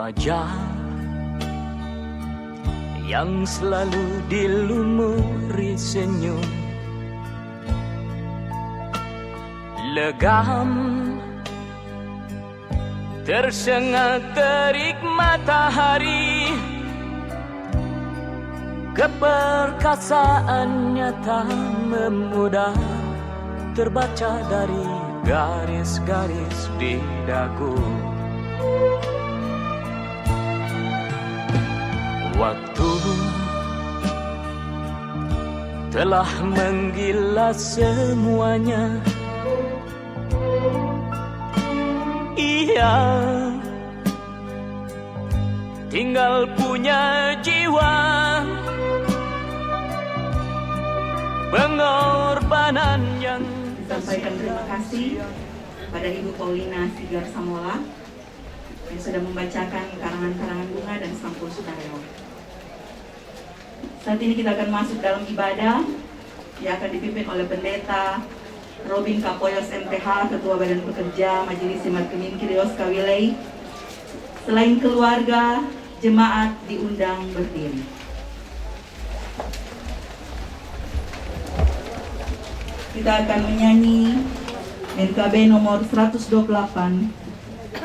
Wajah yang selalu dilumuri senyum, legam tersengat terik matahari, keperkasaannya tak memudah terbaca dari garis-garis di dagu. Waktu telah menggilas semuanya. Ia tinggal punya jiwa, pengorbanan yang sampaikan terima kasih pada Ibu Paulina Sigar Samola yang sudah membacakan karangan-karangan bunga dan sampul sukarela. Saat ini kita akan masuk dalam ibadah yang akan dipimpin oleh Pendeta Robin Kapoyos MPH, Ketua Badan Pekerja Majelis Jemaat Kemingkir Rios Kawilei. Selain keluarga, jemaat diundang berdiri. Kita akan menyanyi NKB nomor 128,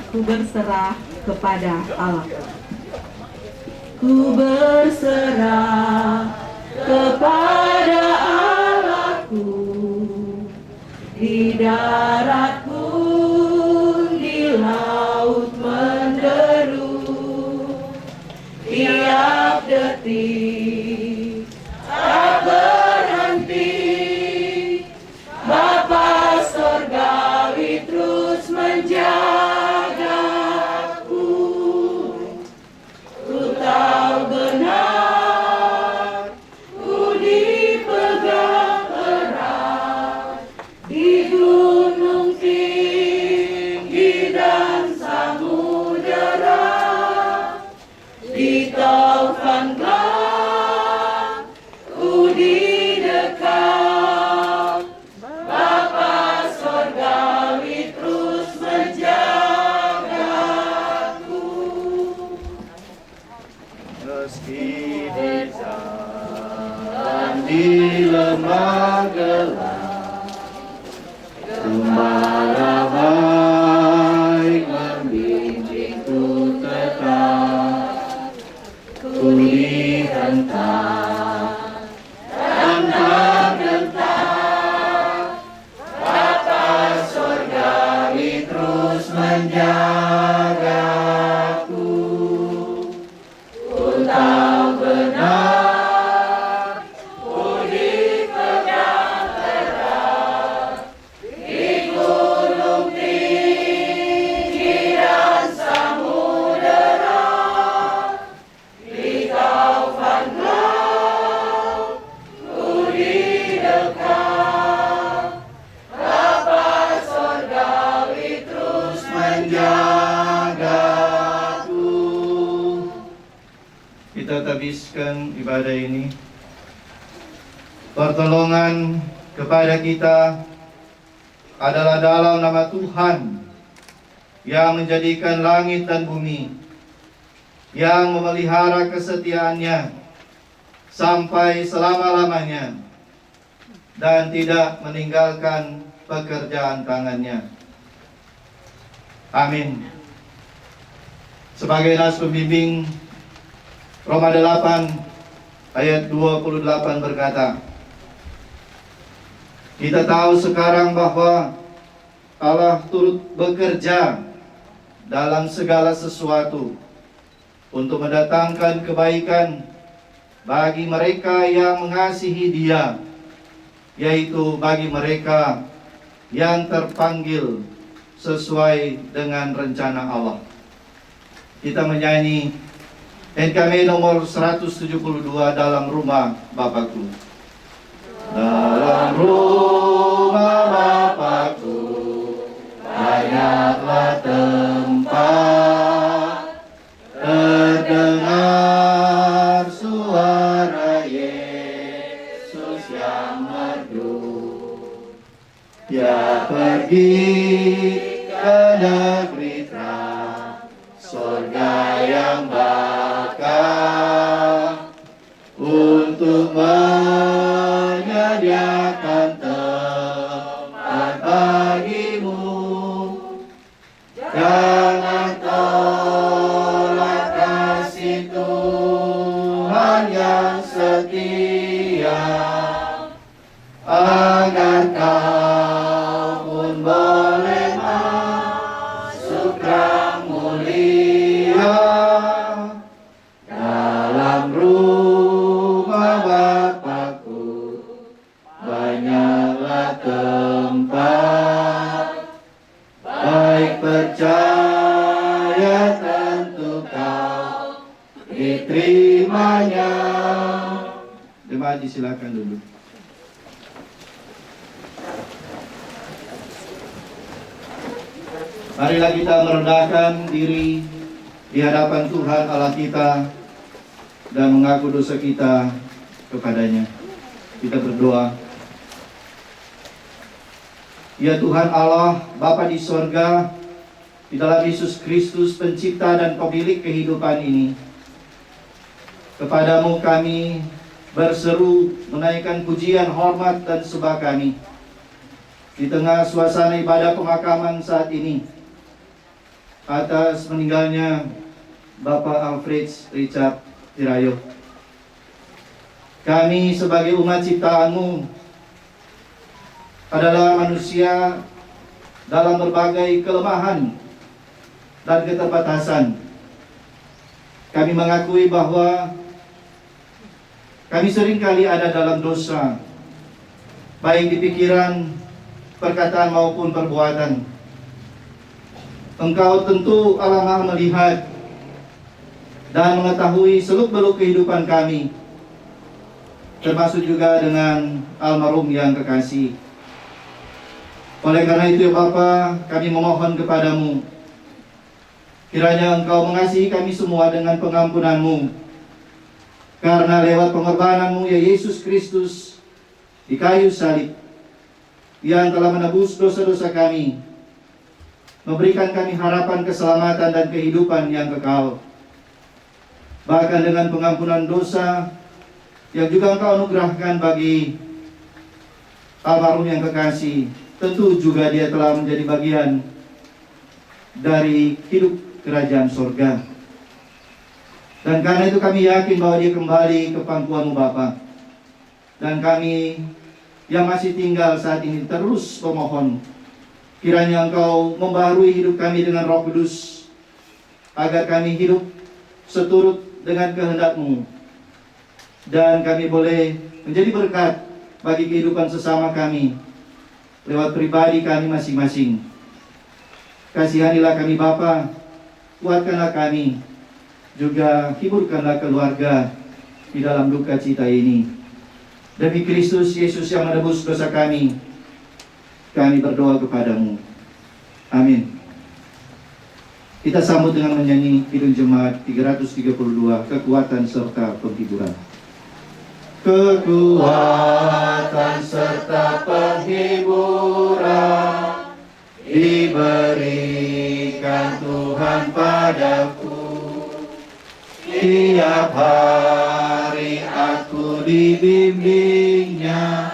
Ku berserah kepada Allah. Ku berserah kepada Allahku, di darat pun di laut menderu, tiap detik tak berhenti, Bapa Sorgawi terus menjagaku. Ku tahu benar, ku dipegang erat di gunung tinggi dan samudera, di taufan gelap ku didekat, Bapa Sorgawi terus menjagaku. Meski di jalan di lemah gelap, Gembala baik membimbingku tetap, ku dihentak dan tak gentar, Bapa Sorgawi terus menjagaku. Ku tahu benar, ku dipegang erat di gunung tinggi dan samudera, di taufan gelap ku didekat, Bapa Sorgawi terus menjagaku. Kita habiskan ibadah ini. Pertolongan kepada kita adalah dalam nama Tuhan yang menjadikan langit dan bumi, yang memelihara kesetiaannya sampai selama-lamanya dan tidak meninggalkan pekerjaan tangannya. Amin. Sebagai nas pembimbing, Roma 8 ayat 28 berkata, kita tahu sekarang bahwa Allah turut bekerja dalam segala sesuatu untuk mendatangkan kebaikan bagi mereka yang mengasihi Dia, yaitu bagi mereka yang terpanggil sesuai dengan rencana Allah. Kita menyanyi NKB nomor 172, dalam rumah Bapakku. Dalam rumah Bapakku banyaklah tempat, terdengar suara Yesus yang merdu. Dia pergi ke negeri terang, surga yang bakal untuk menyediakan tempat bagimu. Jangan tolak kasih Tuhan yang setia, agar kau pun boleh masuk rang mulia dalam rumah Bapakku. Banyaklah tempat, baik percaya tentu kau diterimanya. Jemaat disilakan dulu. Marilah kita merendahkan diri di hadapan Tuhan Allah kita dan mengaku dosa kita kepadanya. Kita berdoa. Ya Tuhan Allah, Bapa di sorga, di dalam Yesus Kristus pencipta dan pemilik kehidupan ini, kepadamu kami berseru menaikkan pujian, hormat dan sembah kami di tengah suasana ibadah pemakaman saat ini atas meninggalnya Bapak Alfred Richard Tirayo. Kami sebagai umat ciptaan-Mu adalah manusia dalam berbagai kelemahan dan keterbatasan. Kami mengakui bahwa kami seringkali ada dalam dosa, baik di pikiran, perkataan maupun perbuatan. Engkau tentu Allah Maha melihat dan mengetahui seluk-beluk kehidupan kami, termasuk juga dengan almarhum yang kekasih. Oleh karena itu ya Bapa, kami memohon kepadamu, kiranya Engkau mengasihi kami semua dengan pengampunan-Mu, karena lewat pengorbanan-Mu ya Yesus Kristus di kayu salib, yang telah menebus dosa-dosa kami, memberikan kami harapan keselamatan dan kehidupan yang kekal. Bahkan dengan pengampunan dosa yang juga Engkau anugerahkan bagi almarhum yang kekasih, tentu juga dia telah menjadi bagian dari hidup kerajaan sorga. Dan karena itu kami yakin bahwa dia kembali ke pangkuan-Mu Bapa. Dan kami yang masih tinggal saat ini terus memohon, kiranya Engkau membaharui hidup kami dengan Roh Kudus, agar kami hidup seturut dengan kehendak-Mu, dan kami boleh menjadi berkat bagi kehidupan sesama kami lewat pribadi kami masing-masing. Kasihanilah kami Bapa, kuatkanlah kami, juga hiburkanlah keluarga di dalam duka cita ini. Demi Kristus Yesus yang menebus dosa kami berdoa kepadamu. Amin. Kita sambut dengan menyanyi Kidung Jemaat 332, kekuatan serta penghiburan. Kekuatan serta penghiburan diberikan Tuhan padaku. Tiap hari aku dibimbingnya,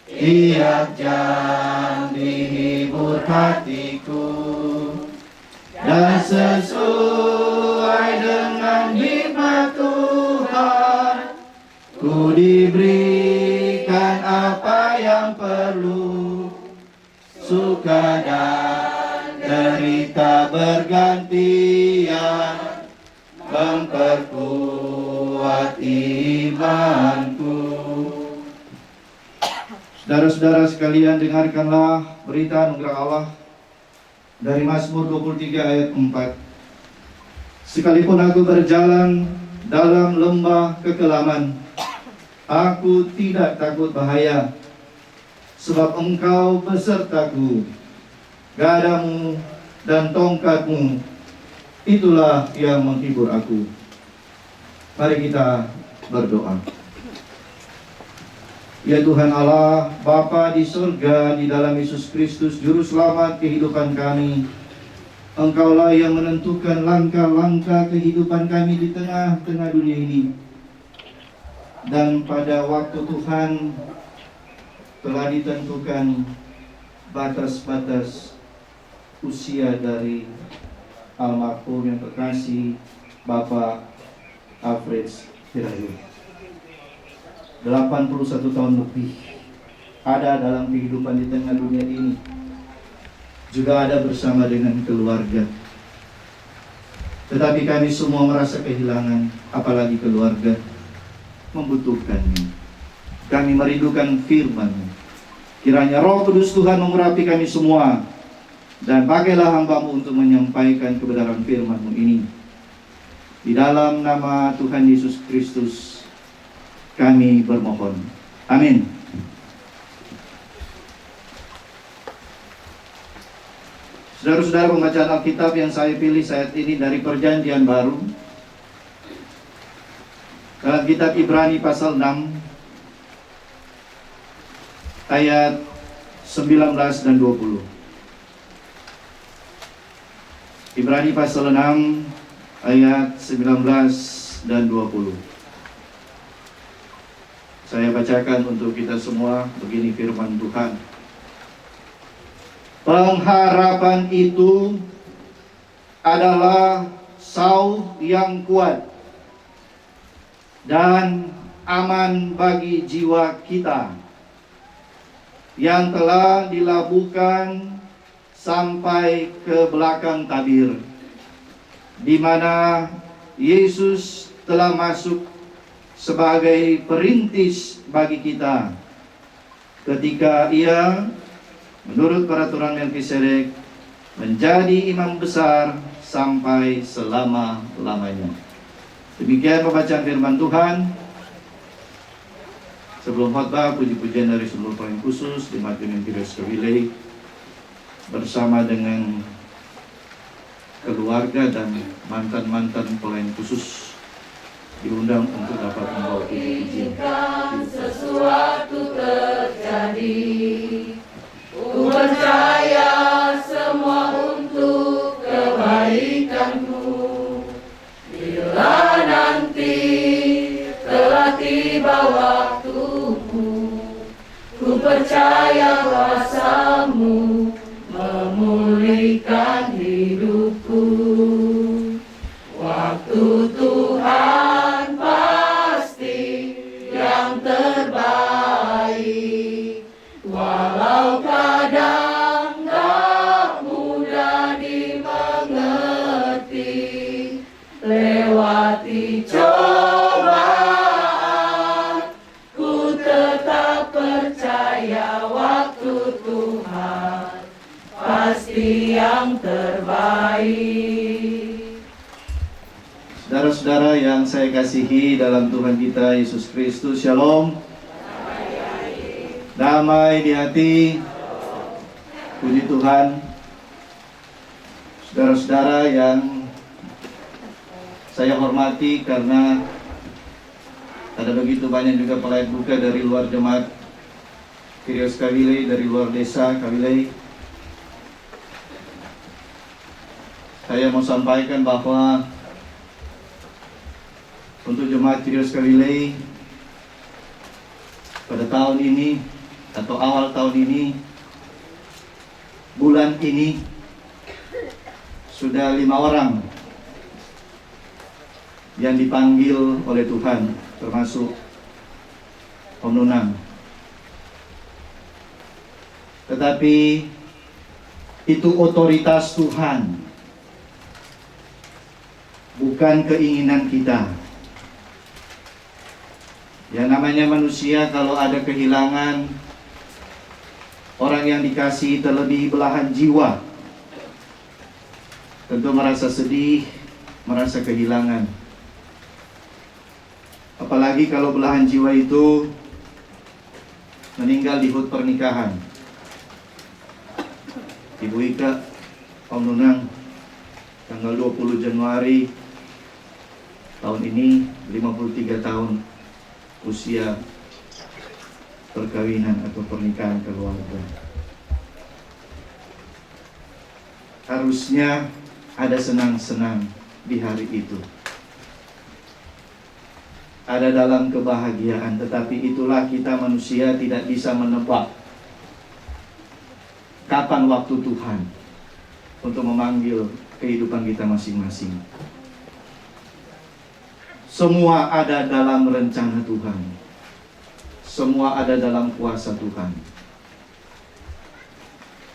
tiap jam dihibur hatiku, dan sesuai dengan hikmat Tuhan, ku diberikan apa yang perlu. Suka dan derita bergantian memperkuat imanku. Saudara-saudara sekalian, dengarkanlah berita anugerah Allah dari Mazmur 23 ayat 4. Sekalipun aku berjalan dalam lembah kekelaman, aku tidak takut bahaya, sebab Engkau besertaku. Gadamu dan tongkatmu, itulah yang menghibur aku. Mari kita berdoa. Ya Tuhan Allah, Bapa di surga, di dalam Yesus Kristus, Juru Selamat kehidupan kami, Engkaulah yang menentukan langkah-langkah kehidupan kami di tengah-tengah dunia ini. Dan pada waktu Tuhan telah ditentukan batas-batas usia dari almarhum yang terkasih Bapak Alfred Sirayu. 81 tahun lebih ada dalam kehidupan di tengah dunia ini. Juga ada bersama dengan keluarga. Tetapi kami semua merasa kehilangan, apalagi keluarga membutuhkannya. Kami merindukan firman-Mu. Kiranya Roh Kudus Tuhan mengurapi kami semua, dan pakailah hamba-Mu untuk menyampaikan kebenaran firman-Mu ini. Di dalam nama Tuhan Yesus Kristus kami bermohon. Amin. Saudara-saudara, pembacaan Alkitab yang saya pilih saat ini dari Perjanjian Baru, dalam kitab Ibrani pasal 6 ayat 19 dan 20. Ibrani pasal 6 ayat 19 dan 20. Saya bacakan untuk kita semua. Begini firman Tuhan. Pengharapan itu adalah sauh yang kuat dan aman bagi jiwa kita yang telah dilabuhkan sampai ke belakang tabir, di mana Yesus telah masuk sebagai perintis bagi kita ketika Ia menurut peraturan Melkisedek menjadi imam besar sampai selama-lamanya. Demikian pembacaan firman Tuhan. Sebelum khotbah, puji-pujian dari seluruh pelayan khusus di Martinus Kewilei bersama dengan keluarga dan mantan-mantan pelayan khusus diundang untuk dapat membawa puji-pujian. Sesuatu terjadi, ku percaya semua untuk kebaikanmu. Bila nanti telah tiba waktumu, ku percaya kuasa-Mu memulihkan hidupku. Waktu Tuhan pasti yang terbaik, walau kadang tak mudah dimengerti. Lewati cobaan, ku tetap percaya waktu Tuhan pasti yang terbaik. Saudara-saudara yang saya kasihi dalam Tuhan kita Yesus Kristus, Shalom. Damai di hati. Puji Tuhan. Saudara-saudara yang saya hormati, karena ada begitu banyak juga pelayan buka dari luar jemaat Kyrios Kewilei, dari luar desa Kewilei. Saya mau sampaikan bahwa untuk jemaat Kyrios Kewilei pada tahun ini atau awal tahun ini, bulan ini sudah 5 orang yang dipanggil oleh Tuhan, termasuk Om Nunang. Tetapi itu otoritas Tuhan, bukan keinginan kita. Yang namanya manusia, kalau ada kehilangan orang yang dikasih, terlebih belahan jiwa, tentu merasa sedih, merasa kehilangan. Apalagi kalau belahan jiwa itu meninggal di HUT pernikahan. Ibu Ika, Om Nunang, tanggal 20 Januari tahun ini 53 tahun usia perkawinan atau pernikahan keluarga. Harusnya ada senang-senang di hari itu. Ada dalam kebahagiaan, tetapi itulah kita manusia tidak bisa menebak kapan waktu Tuhan untuk memanggil kehidupan kita masing-masing. Semua ada dalam rencana Tuhan. Semua ada dalam kuasa Tuhan.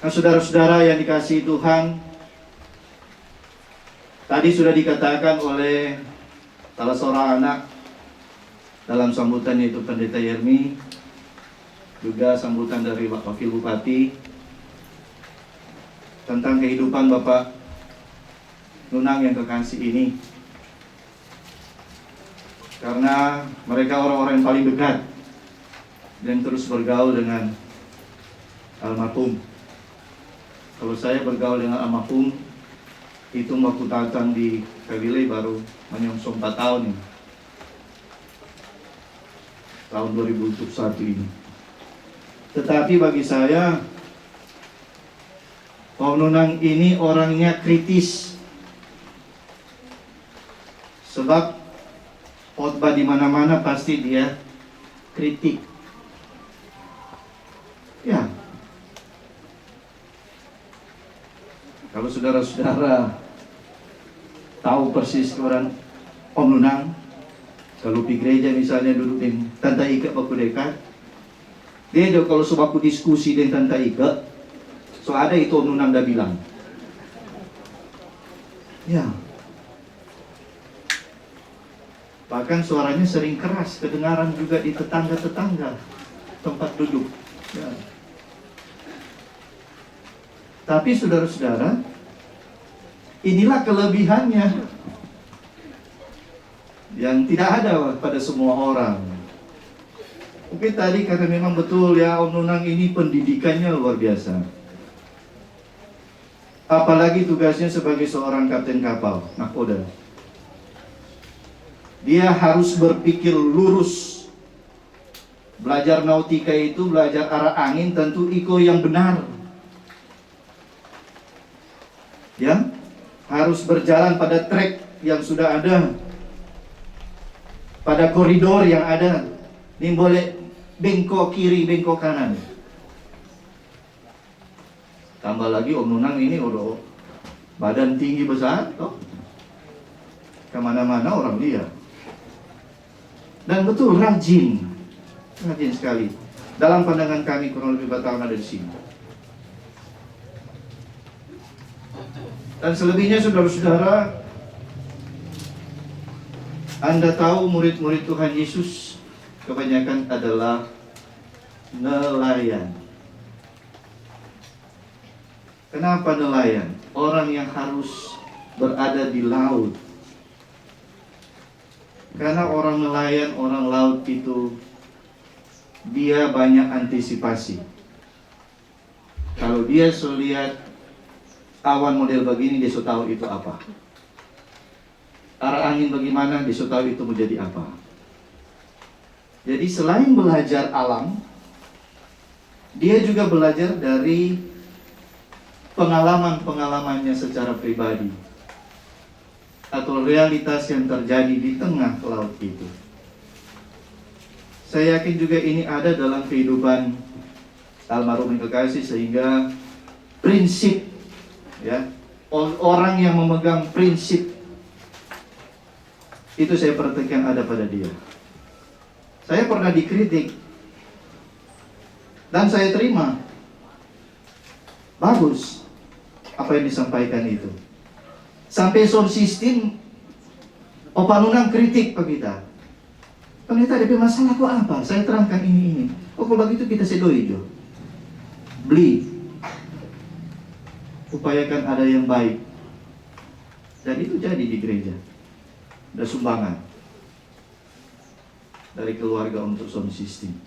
Nah, saudara-saudara yang dikasihi Tuhan, tadi sudah dikatakan oleh salah seorang anak dalam sambutan, yaitu Pendeta Yermi, juga sambutan dari Wakil Bupati, tentang kehidupan Bapak Nunang yang kekasih ini. Karena mereka orang-orang yang paling dekat dan terus bergaul dengan almarhum. Kalau saya bergaul dengan almarhum, itu waktu datang di Kawilei baru menyongsong 4 tahun ini. Tahun 2021 ini. Tetapi bagi saya, Om Nunang ini orangnya kritis. Sebab khotbah di mana-mana pasti dia kritik. Ya. Kalau saudara-saudara tahu persis orang Om Nunang, kalau di gereja misalnya duduk dengan Tante Ika waktu dekat, dia juga kalau sebab diskusi dengan Tante Ika, so ada itu Om Nunang dah bilang. Ya. Bahkan suaranya sering keras, kedengaran juga di tetangga-tetangga tempat duduk. Ya. Tapi saudara-saudara, inilah kelebihannya yang tidak ada pada semua orang. Mungkin tadi karena memang betul ya, Om Nunang ini pendidikannya luar biasa. Apalagi tugasnya sebagai seorang kapten kapal nahkoda. Dia harus berpikir lurus. Belajar nautika itu belajar arah angin, tentu iko yang benar. Ya, harus berjalan pada trek yang sudah ada, pada koridor yang ada. Ini boleh bengkok kiri, bengkok kanan. Tambah lagi Om Nunang ini udah badan tinggi besar, toh. Kemana-mana orang lihat. Dan betul rajin sekali. Dalam pandangan kami kurang lebih 4 tahun ada di sini. Dan selebihnya saudara-saudara, Anda tahu murid-murid Tuhan Yesus kebanyakan adalah nelayan. Kenapa nelayan? Orang yang harus berada di laut. Karena orang nelayan, orang laut itu dia banyak antisipasi. Kalau dia lihat awan model begini, dia sudah tahu itu apa. Arah angin bagaimana, dia sudah tahu itu menjadi apa. Jadi selain belajar alam, dia juga belajar dari pengalaman-pengalamannya secara pribadi, atau realitas yang terjadi di tengah laut itu. Saya yakin juga ini ada dalam kehidupan almarhum yang kekasih, sehingga prinsip, ya, orang yang memegang prinsip itu saya perhatikan ada pada dia. Saya pernah dikritik dan saya terima. Bagus apa yang disampaikan itu. Sampai sound system Opa Nunang kritik ke kita. Pendeta ada masalah kok apa? Saya terangkan ini. Oh kalau begitu kita sedoi jo. Beli. Upayakan ada yang baik. Dan itu jadi di gereja. Ada sumbangan dari keluarga untuk sound system.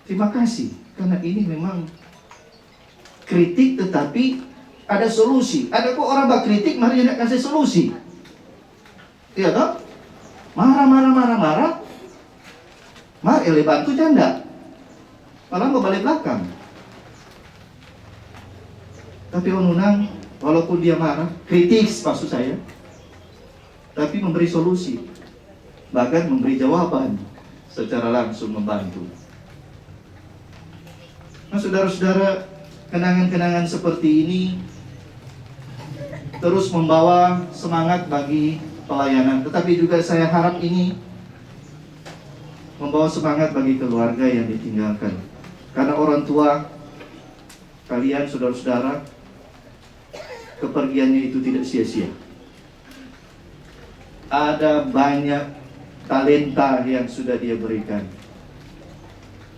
Terima kasih, karena ini memang kritik tetapi ada solusi. Ada kok orang berkritik, mari nak kasih solusi. Iya toh? Marah. Mari bantu janda. Malah mau balik belakang. Tapi Om Nunang Walaupun dia marah, kritis maksud saya, tapi memberi solusi, bahkan memberi jawaban secara langsung, membantu. Nah, saudara-saudara, kenangan-kenangan seperti ini terus membawa semangat bagi pelayanan. Tetapi juga saya harap ini membawa semangat bagi keluarga yang ditinggalkan. Karena orang tua kalian, saudara-saudara, kepergiannya itu tidak sia-sia. Ada banyak talenta yang sudah dia berikan.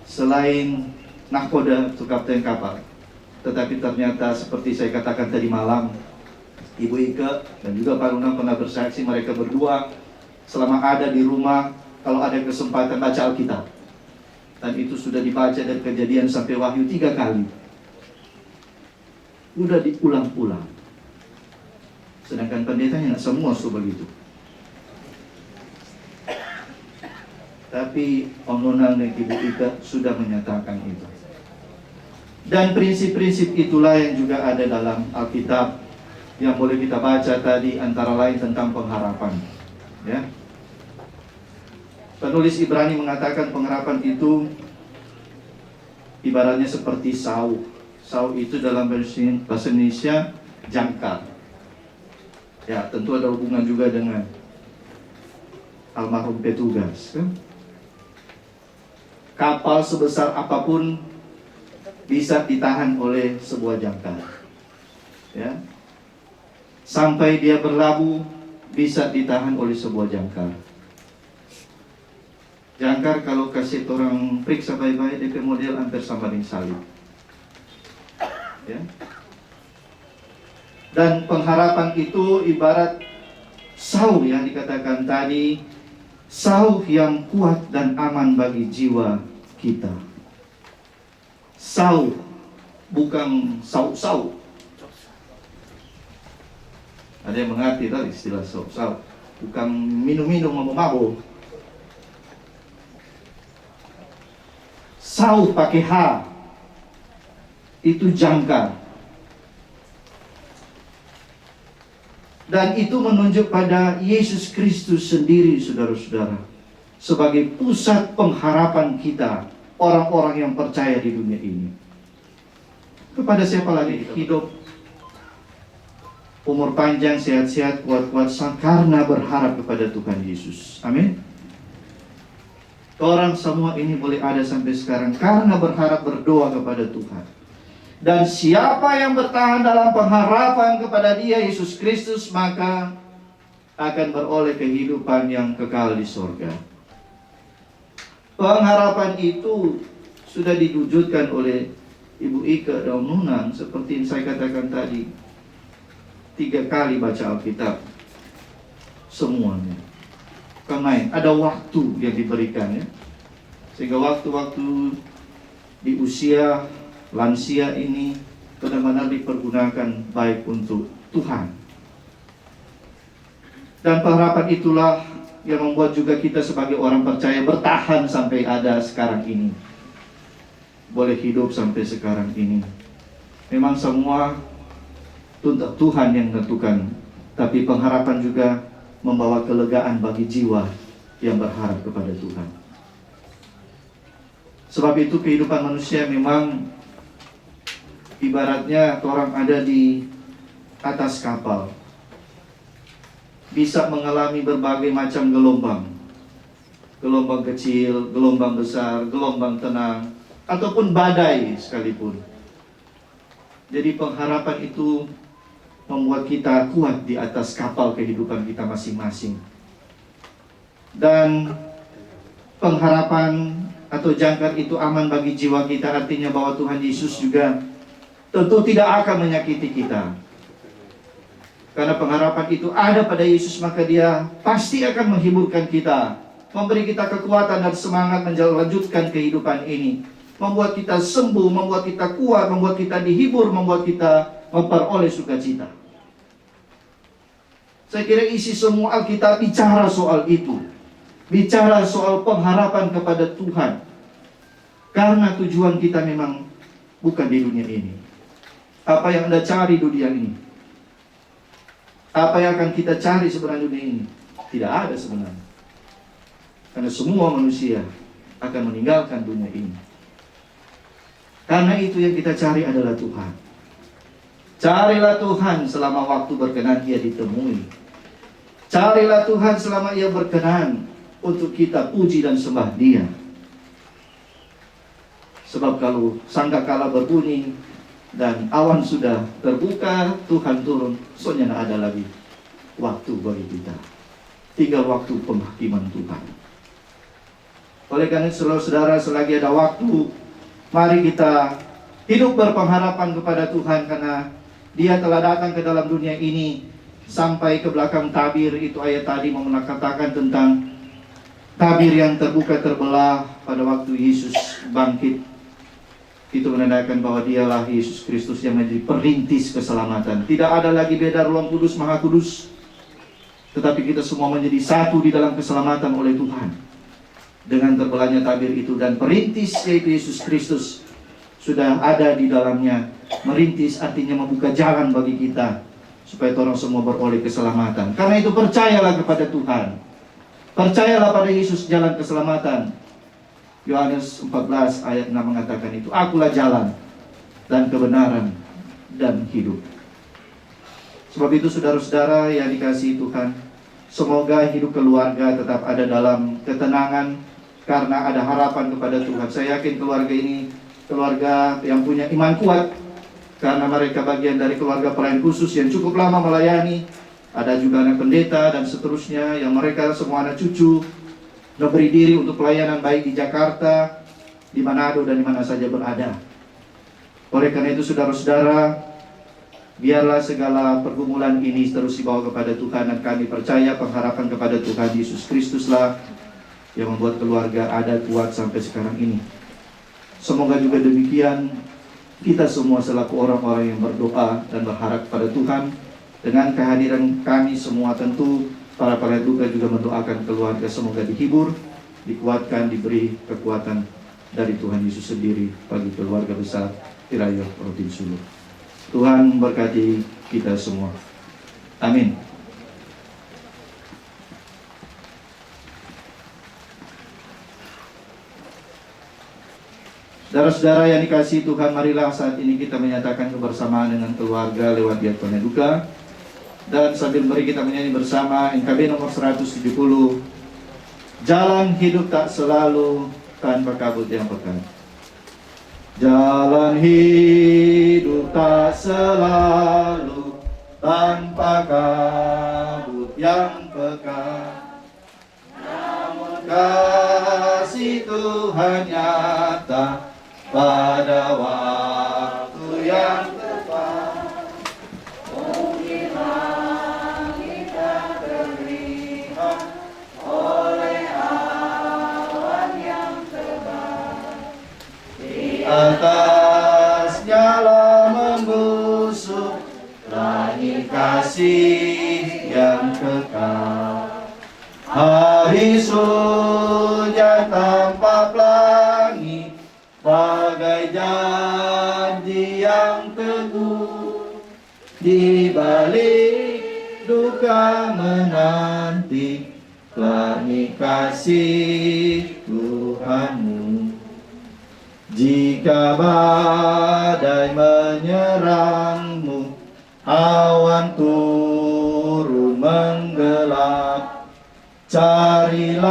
Selain nahkoda atau kapten kapal, tetapi ternyata seperti saya katakan tadi malam, Ibu Ike dan juga Pak Luna pernah bersaksi, mereka berdua selama ada di rumah, kalau ada kesempatan baca Alkitab. Dan itu sudah dibaca dari Kejadian sampai Wahyu 3 kali. Udah diulang-ulang. Sedangkan pendetanya nggak semua begitu. Tapi Om Nonang dan Ibu Ika sudah menyatakan itu. Dan prinsip-prinsip itulah yang juga ada dalam Alkitab yang boleh kita baca tadi, antara lain tentang pengharapan. Ya. Penulis Ibrani mengatakan pengharapan itu ibaratnya seperti sau. Sau itu dalam bahasa Indonesia jangkar. Ya, tentu ada hubungan juga dengan almarhum petugas. Kapal sebesar apapun bisa ditahan oleh sebuah jangkar. Ya. Sampai dia berlabuh bisa ditahan oleh sebuah jangkar. Jangkar kalau kasih orang periksa baik-baik, DP model hampir sama dengan salib. Ya. Dan pengharapan itu ibarat sau yang dikatakan tadi, sau yang kuat dan aman bagi jiwa kita. Sau, bukan sau-sau. Ada yang mengerti tadi istilah sau-sau, bukan minum-minum mabuk-mabuk. Sau pakai H, itu jangkar. Dan itu menunjuk pada Yesus Kristus sendiri, saudara-saudara, sebagai pusat pengharapan kita, orang-orang yang percaya di dunia ini. Kepada siapa lagi hidup umur panjang, sehat-sehat, kuat-kuat, karena berharap kepada Tuhan Yesus. Amin. Orang semua ini boleh ada sampai sekarang karena berharap, berdoa kepada Tuhan. Dan siapa yang bertahan dalam pengharapan kepada Dia, Yesus Kristus, maka akan beroleh kehidupan yang kekal di surga. Pengharapan itu sudah diwujudkan oleh Ibu Ika dan Om Nunang, seperti yang saya katakan tadi. 3 kali baca Alkitab semuanya. Karena ada waktu yang diberikan, ya. Sehingga waktu-waktu di usia lansia ini benar-benar dipergunakan baik untuk Tuhan. Dan pengharapan itulah yang membuat juga kita sebagai orang percaya bertahan sampai ada sekarang ini. Boleh hidup sampai sekarang ini. Memang semua Tuhan yang menentukan, tapi pengharapan juga membawa kelegaan bagi jiwa yang berharap kepada Tuhan. Sebab itu kehidupan manusia memang ibaratnya orang ada di atas kapal, bisa mengalami berbagai macam gelombang. Gelombang kecil, gelombang besar, gelombang tenang, ataupun badai sekalipun. Jadi pengharapan itu membuat kita kuat di atas kapal kehidupan kita masing-masing. Dan pengharapan atau jangkar itu aman bagi jiwa kita, artinya bahwa Tuhan Yesus juga tentu tidak akan menyakiti kita. Karena pengharapan itu ada pada Yesus, maka Dia pasti akan menghiburkan kita, memberi kita kekuatan dan semangat melanjutkan kehidupan ini, membuat kita sembuh, membuat kita kuat, membuat kita dihibur, membuat kita memperoleh sukacita. Saya kira isi semua Alkitab bicara soal itu. Bicara soal pengharapan kepada Tuhan. Karena tujuan kita memang bukan di dunia ini. Apa yang Anda cari di dunia ini, Apa yang akan kita cari sebenarnya dunia ini? Tidak ada sebenarnya. Karena semua manusia akan meninggalkan dunia ini. Karena itu yang kita cari adalah Tuhan. Carilah Tuhan selama waktu berkenan Ia ditemui. Carilah Tuhan selama Ia berkenan untuk kita puji dan sembah Dia. Sebab kalau sangkakala berbunyi dan awan sudah terbuka, Tuhan turun, soalnya tidak ada lagi waktu bagi kita. Tinggal waktu penghakiman Tuhan. Oleh karena itu, saudara-saudara, selagi ada waktu, mari kita hidup berpengharapan kepada Tuhan, karena Dia telah datang ke dalam dunia ini. Sampai ke belakang tabir itu ayat tadi mengatakan tentang tabir yang terbuka terbelah pada waktu Yesus bangkit. Itu menandakan bahwa Dialah Yesus Kristus yang menjadi perintis keselamatan. Tidak ada lagi beda Roh Kudus, Maha Kudus, tetapi kita semua menjadi satu di dalam keselamatan oleh Tuhan. Dengan terbelahnya tabir itu, dan perintis yaitu Yesus Kristus sudah ada di dalamnya. Merintis artinya membuka jalan bagi kita supaya orang semua beroleh keselamatan. Karena itu percayalah kepada Tuhan. Percayalah pada Yesus jalan keselamatan. Yohanes 14 ayat 6 mengatakan itu. Akulah jalan dan kebenaran dan hidup. Sebab itu saudara-saudara yang dikasihi Tuhan, semoga hidup keluarga tetap ada dalam ketenangan karena ada harapan kepada Tuhan. Saya yakin keluarga ini keluarga yang punya iman kuat, karena mereka bagian dari keluarga pelayan khusus yang cukup lama melayani. Ada juga anak pendeta dan seterusnya, yang mereka semua anak cucu memberi diri untuk pelayanan baik di Jakarta, di Manado, dan di mana saja berada. Oleh karena itu saudara-saudara, biarlah segala pergumulan ini terus dibawa kepada Tuhan, dan kami percaya pengharapan kepada Tuhan Yesus Kristuslah yang membuat keluarga ada kuat sampai sekarang ini. Semoga juga demikian kita semua selaku orang-orang yang berdoa dan berharap pada Tuhan. Dengan kehadiran kami semua, tentu para duka juga mendoakan keluarga semoga dihibur, dikuatkan, diberi kekuatan dari Tuhan Yesus sendiri bagi keluarga besar Wilayah Provinsi Sulu. Tuhan memberkati kita semua. Amin. Saudara-saudara yang dikasihi Tuhan, marilah saat ini kita menyatakan kebersamaan dengan keluarga lewat diakonia duka. Dan sambil mari kita menyanyi bersama NKB nomor 170, Jalan Hidup Tak Selalu Tanpa Kabut Yang Pekat. Jalan hidup tak selalu tanpa kabut yang pekat, namun kasih Tuhan nyata pada waktu yang tepat. Mungkinlah kita terlihat oleh awan yang tebal, di atas nyala membusuk langit kasih yang kekal. Hari hujan tanpa pelangi, bagai janji yang teguh. Di balik duka menanti langit kasih Tuhanmu. Jika badai menyerangmu, awan turun menggelap, carilah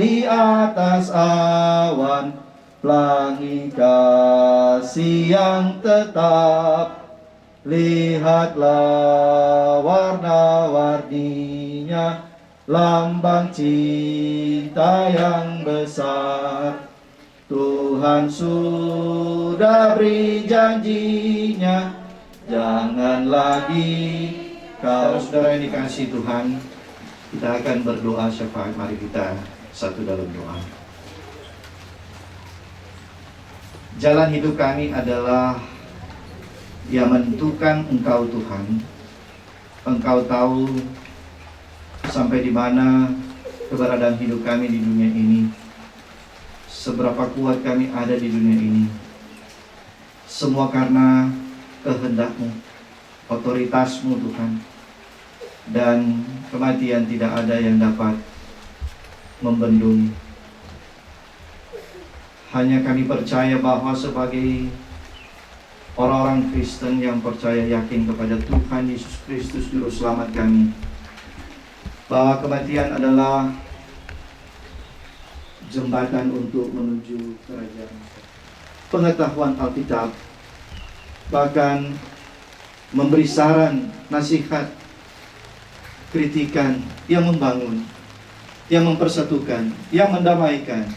di atas awan pelangi kasih yang tetap. Lihatlah warna-warninya, lambang cinta yang besar. Tuhan sudah beri janjinya, jangan lagi kau. Saudara yang dikasihi Tuhan, kita akan berdoa syafaat. Mari kita satu dalam doa. Jalan hidup kami adalah yang menentukan Engkau Tuhan. Engkau tahu sampai di mana keberadaan hidup kami di dunia ini, seberapa kuat kami ada di dunia ini. Semua karena kehendak-Mu, otoritas-Mu Tuhan. dan kematian tidak ada yang dapat membendung. Hanya kami percaya bahwa sebagai orang-orang Kristen yang percaya yakin kepada Tuhan Yesus Kristus Juru Selamat kami, bahwa kematian adalah jembatan untuk menuju kerajaan. Pengetahuan Alkitab bahkan memberi saran, nasihat, kritikan yang membangun, yang mempersatukan, yang mendamaikan,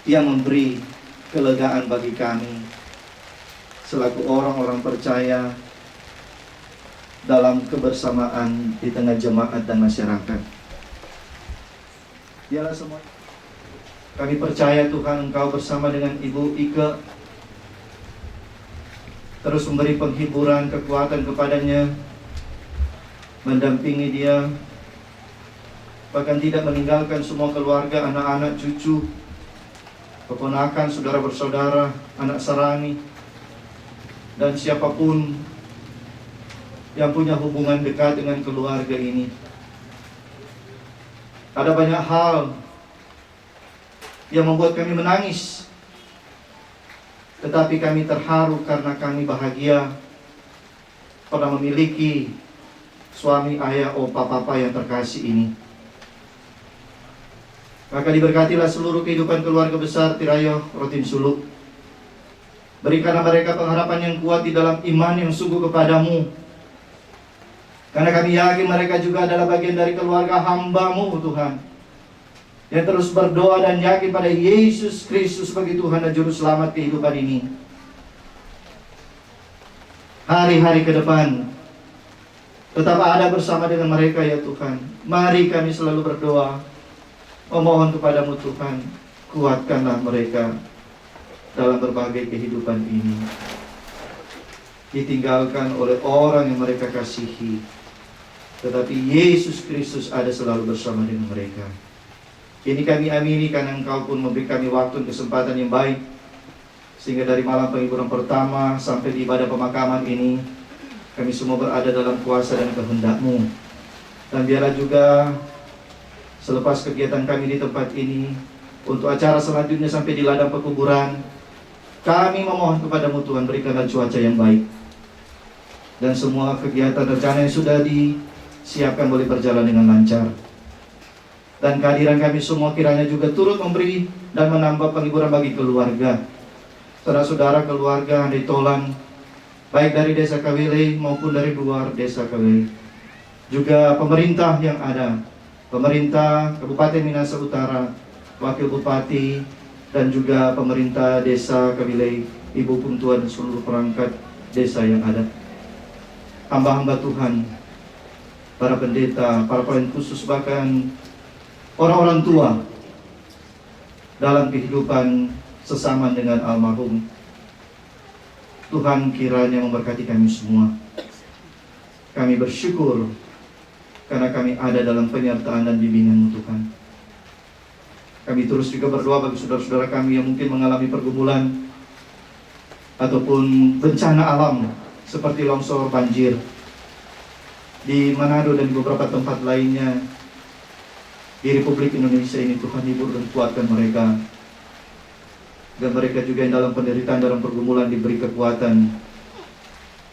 yang memberi kelegaan bagi kami selaku orang-orang percaya dalam kebersamaan di tengah jemaat dan masyarakat. Dialah semua. Kami percaya Tuhan Engkau bersama dengan Ibu Ike terus memberi penghiburan, kekuatan kepadanya, mendampingi dia, bahkan tidak meninggalkan semua keluarga, anak-anak, cucu, keponakan, saudara bersaudara, anak sarani, dan siapapun yang punya hubungan dekat dengan keluarga ini. Ada banyak hal yang membuat kami menangis, tetapi kami terharu karena kami bahagia pernah memiliki suami, ayah, opa, papa yang terkasih ini. Maka diberkatilah seluruh kehidupan keluarga besar Tirayo Rotin Suluk. Berikanlah mereka pengharapan yang kuat di dalam iman yang sungguh kepadamu. Karena kami yakin mereka juga adalah bagian dari keluarga hamba-Mu, Tuhan, yang terus berdoa dan yakin pada Yesus Kristus sebagai Tuhan dan Juru Selamat kehidupan ini. Hari-hari ke depan tetap ada bersama dengan mereka ya Tuhan. Mari kami selalu berdoa, memohon kepadamu Tuhan, kuatkanlah mereka dalam berbagai kehidupan ini, ditinggalkan oleh orang yang mereka kasihi, tetapi Yesus Kristus ada selalu bersama dengan mereka. Ini kami amini karena Engkau pun memberi kami waktu dan kesempatan yang baik, sehingga dari malam penghiburan pertama sampai di ibadah pemakaman ini, kami semua berada dalam kuasa dan kehendak-Mu. Dan biarlah juga selepas kegiatan kami di tempat ini, untuk acara selanjutnya sampai di ladang pekuburan, kami memohon kepadamu Tuhan, berikanlah cuaca yang baik, dan semua kegiatan rencana yang sudah disiapkan boleh berjalan dengan lancar. Dan kehadiran kami semua kiranya juga turut memberi dan menambah penghiburan bagi keluarga, saudara-saudara keluarga Handai Tolan, baik dari desa Kawele maupun dari luar desa Kawele. Juga pemerintah yang ada, pemerintah Kabupaten Minahasa Utara, Wakil Bupati, dan juga pemerintah desa Kawele, Ibu Puntuan, seluruh perangkat desa yang ada. Hamba-hamba Tuhan, para pendeta, para pelayan khusus, bahkan orang-orang tua dalam kehidupan sesama dengan almarhum. Tuhan kiranya memberkati kami semua. Kami bersyukur karena kami ada dalam penyertaan dan bimbingan-Mu Tuhan. Kami terus juga berdoa bagi saudara-saudara kami yang mungkin mengalami pergumulan ataupun bencana alam seperti longsor, banjir di Manado dan di beberapa tempat lainnya di Republik Indonesia ini. Tuhan hibur dan kuatkan mereka, dan mereka juga yang dalam penderitaan, dalam pergumulan diberi kekuatan,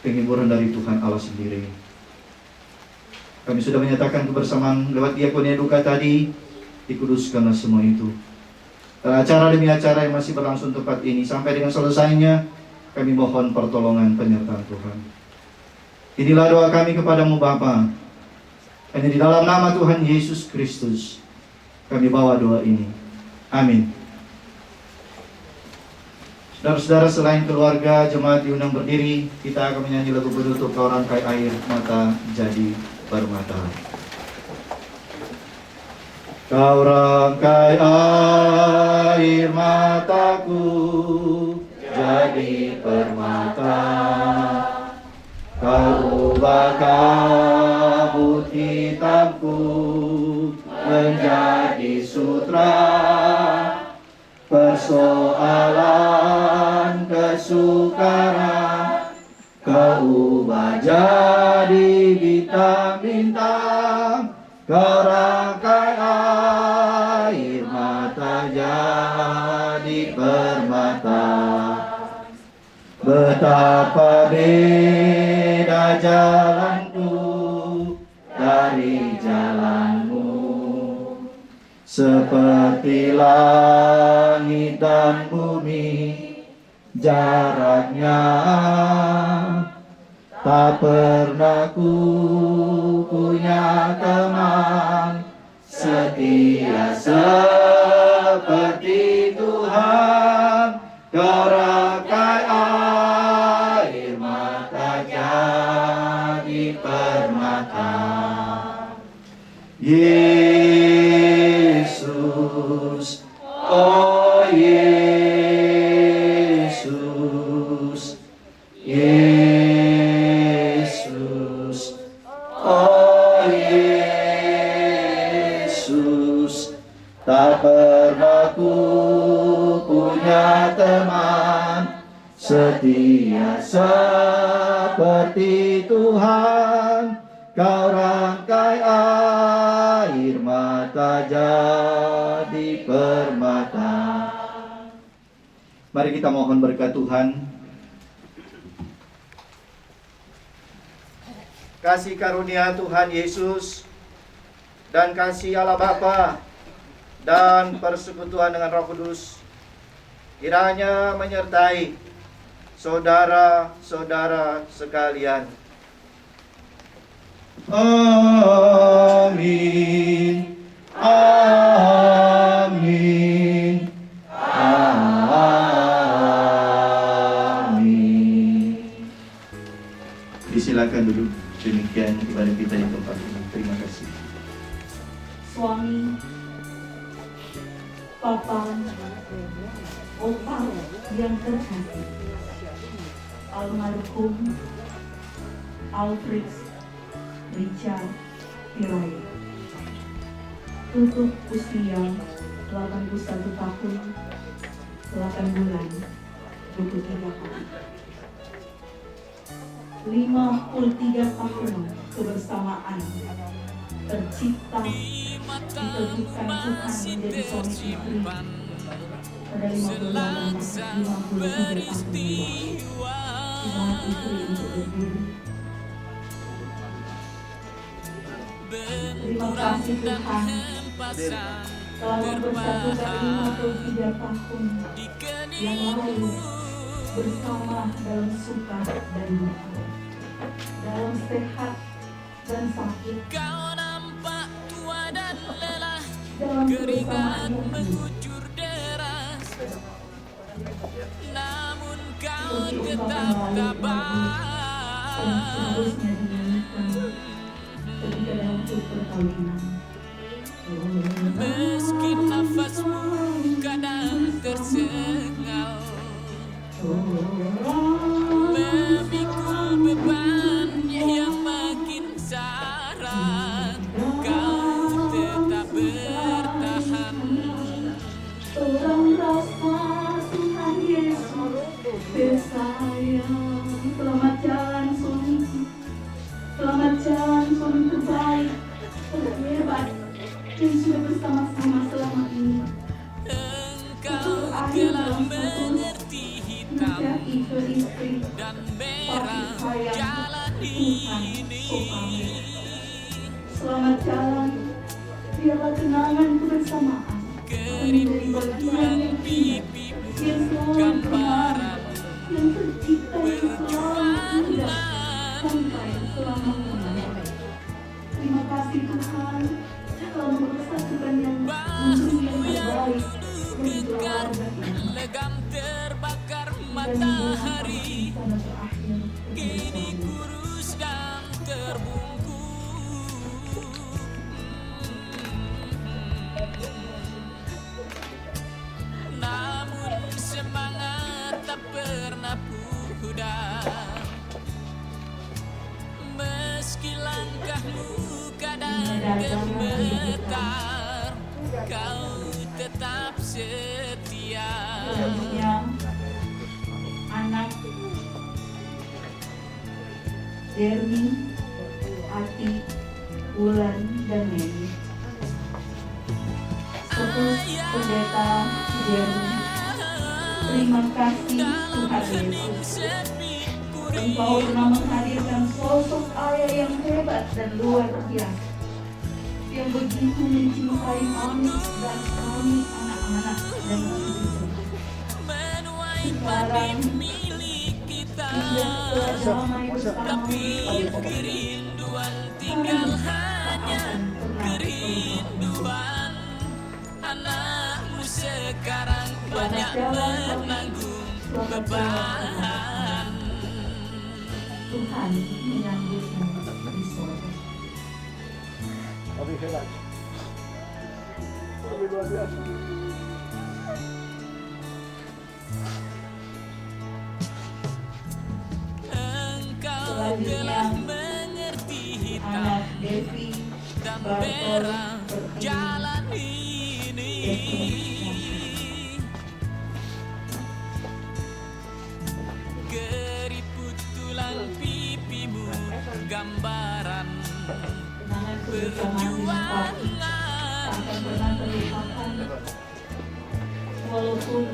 penghiburan dari Tuhan Allah sendiri. Kami sudah menyatakan kebersamaan lewat diakonia duka tadi, dikuduskanlah semua itu. Dan acara demi acara yang masih berlangsung tempat ini sampai dengan selesainya, kami mohon pertolongan penyertaan Tuhan. Inilah doa kami kepadamu Bapa. Hanya di dalam nama Tuhan Yesus Kristus kami bawa doa ini. Amin. Saudara-saudara, selain keluarga, jemaat diundang berdiri. Kita akan menyanyi lagu penutup Kau Rangkai Air Mata Jadi Permata. Kau rangkai air mataku jadi permata, Kau ubah kabut hitamku menjadi sutra, persoalan kesukaran Kau ubah jadi bintang-bintang, kau rangkai air mata jadi permata. Betapa beda jalanku dari jalanmu, seperti langit dan bumi jaraknya. Tak pernah ku punya teman setia seperti Tuhan. Kau rangkai air mata jadi permata. Yesus, oh Yesus, Yesus, oh Yesus. Tak pernah ku punya teman setia seperti Tuhan. Kau rangkai air mata jadi permata. Mari kita mohon berkat Tuhan. Kasih karunia Tuhan Yesus dan kasih Allah Bapa dan persekutuan dengan Roh Kudus kiranya menyertai saudara-saudara sekalian. Amin. Amin. Amin. Disilakan duduk. Demikian ibadah kita di tempat ini. Terima kasih. Suami, Papa, Opa yang terkasih, almarhum Alfred Richard Hiraya, tutup usia 81 tahun, 8 bulan, 23 hari. 53 tahun kebersamaan tercipta ditentukan Tuhan menjadi suami istri pada 53 tahun Tuhan istri untuk berdiri. Terima kasih Tuhan telah mempersatukan 53 tahun yang lalu bersama dalam suka dan duka, dalam sehat dan sakit, dalam kebersamaan yang mengucur deras, namun kau seperti tetap ungkapan tabah. yang seharusnya dinyanyikan ketika dalam perkawinan. Meski nafasmu kadang tersengal, memikul beban yang makin syarat, kau tetap bertahan. Dalam rasa Tuhan Yesus bersayang. Selamat jalan suamiku, selamat jalan suami terbaik, terhebat yang sudah bersama-sama selama ini. Engkau telah mengerti hitam dan merah jalan ini. Selamat jalan, biarlah kenangan kebersamaan menjadi bagian yang indah, yang selalu kenal, yang tercipta yang selalu indah sampai selama-lamanya. Terima kasih Tuhan telah mempersatukan yang terbaik bagi keluarga ini. Legam terbakar matahari, kini kurus dan terbungkus. Namun semangat tak pernah pudar, meski langkahmu kadang gemetar, kau tetap setia. Selanjutnya, anak Dermi Ati Ulan, dan Mary. Fokus Pendeta Sudirman. Terima kasih Tuhan Yesus. Engkau pernah menghadirkan sosok ayah yang hebat dan luar biasa, yang begitu mencintai kami dan kami anak-anak dan cucu. Sekarang kita telah damai bersama kerinduan tinggal hanya kerinduan. Anakmu sekarang banyak menanggung beban. Tuhan menyambutnya di sorga. Lebih hebat, lebih luar biasa. Engkau telah mengerti hitam Anak Devi dan Bartol merah jalan ini. Keriput tulang pipimu gambaran kenangan kebersamaan dengan Papi tak akan pernah terlupakan. Walaupun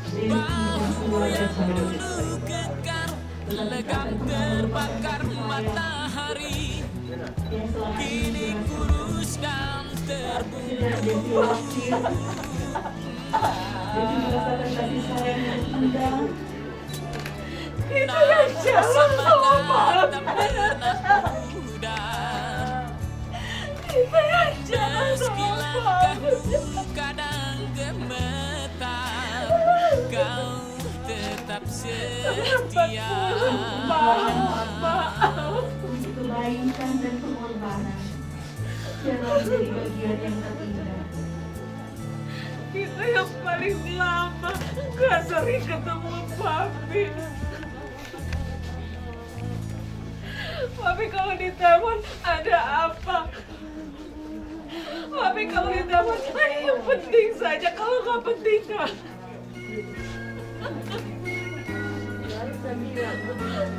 Devi dan keluarga jauh, kekar tetapi legam tak akan pernah terbakar melupakan kasih matahari. yang selama ini Kini dirasakan. kurus dan Sejak terbungkus. Devi lahir, Devi merasakan kasih sayang yang indah. Namun semangat tak pernah pudar. Meski langkahmu kadang gemetar, kau tetap setia. Untuk kebaikan dan pengorbanan, jangan menjadi bagian yang terindah. Kita yang paling lama gak sering ketemu Papi. Papi kalau di telepon ada apa? Papi kalau di telepon yang penting saja, kalau gak penting gak.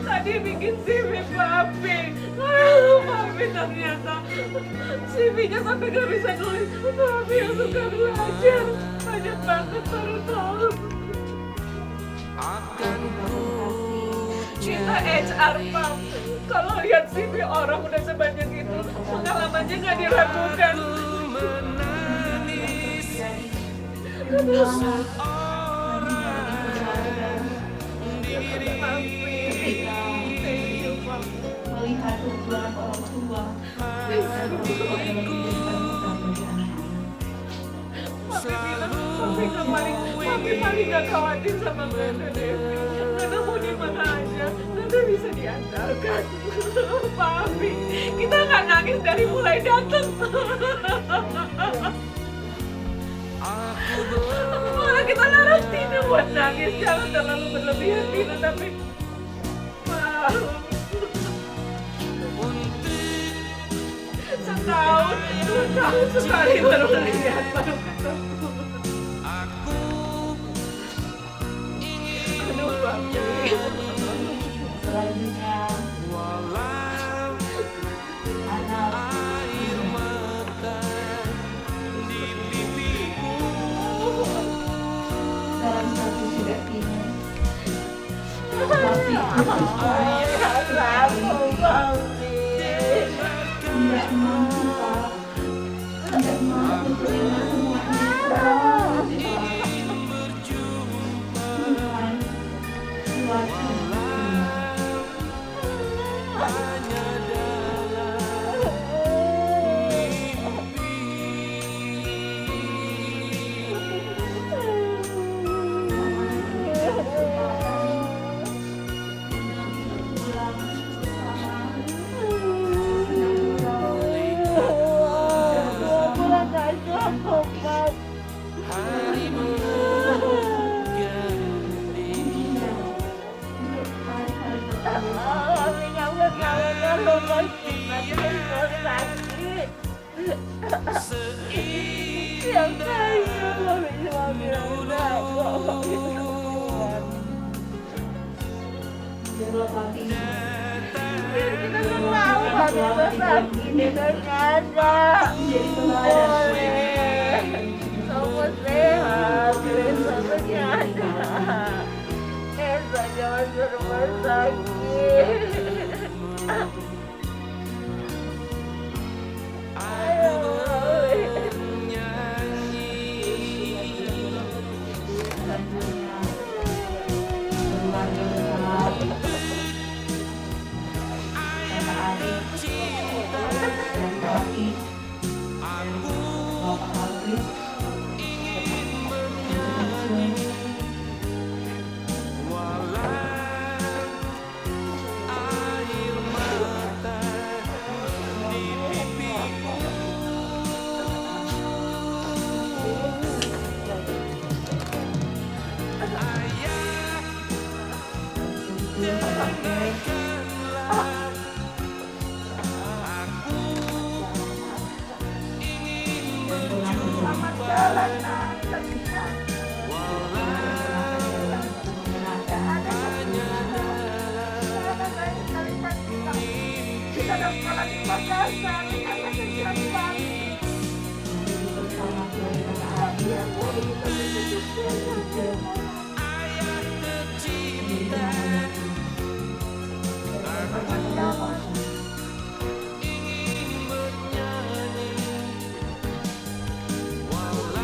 Tadi bikin CV Papi. Papi ternyata CV-nya sampai gak bisa nulis. Papi yang suka belajar. Banyak banget baru tahu. Kita HR Pam. Kalau lihat CV orang udah sebanyak itu, pengalamannya gak diragukan. Melihat perjuangan orang tua dan orang tua adalah kehidupan besar bagi anak-anak. Papi paling gak khawatir sama Brenda Devi. Karena mau di mana aja, Brenda bisa diantarkan. Papi, kita gak nangis dari mulai datang. Malah kita larang Tina buat nangis. Jangan terlalu berlebihan Tina, tapi setahun sekali baru lihat, baru ketemu. Aduh, Papi. Selanjutnya, anak dalam satu tidak ini, tapi tidak mampu, Pak. Tidak mampu terima semuanya. Tuhan, silakan. selama di dalam ini menjadi teladan. Kamu sehat, Reza ada. Reza jangan ke rumah sakit. Ayo. Keluarga besar Kakak Adik dan Kaki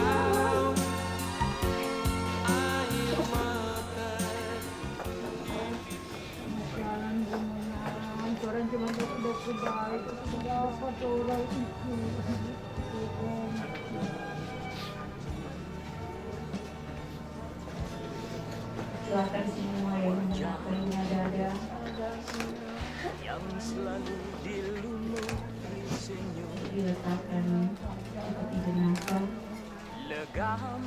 Bapak Alfred silakan semua yang memakannya dada diletakkan seperti jenazah. Legam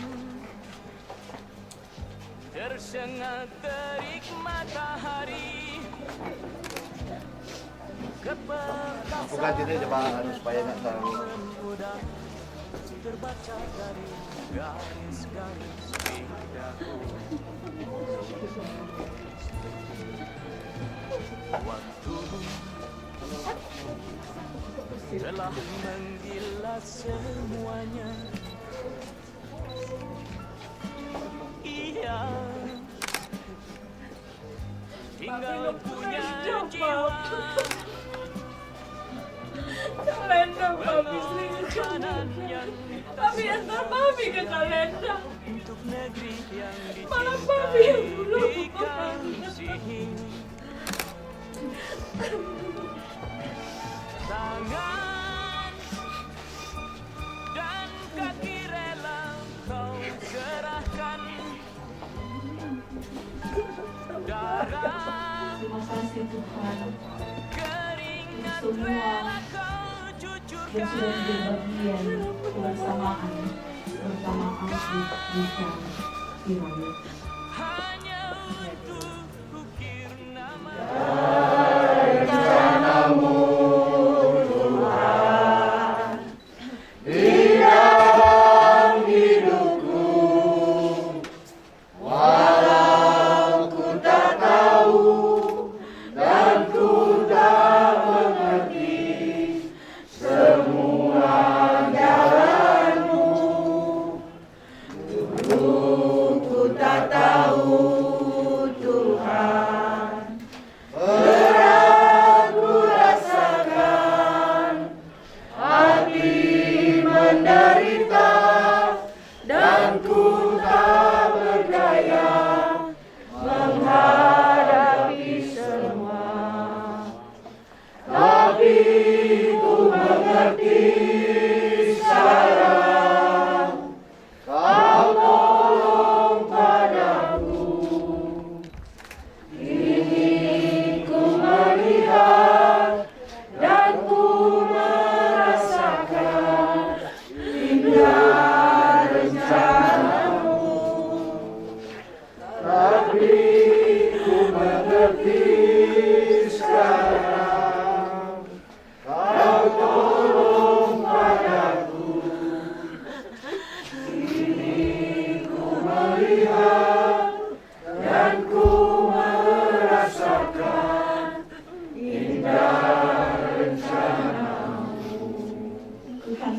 tersengat terik matahari. Aku ganti deh coba supaya nggak terlalu. Terbaca dari garis-garis lidahku. Waktu telah menggilas semuanya. Iya, tinggal punya jiwa. Kalenda Mami selingkuh. Mami antar Mami ke Kalenda. Untuk negeri yang Malah Mami yang dulu. dikasihi. Tangan dan kaki rela kau serahkan. Darah Terima kasih Tuhan keringat semua rela kau yang sudah cucurkan. menjadi bagian kebersamaan bersama Alfred Rizal Sirayat. Hanya untuk ukir nama.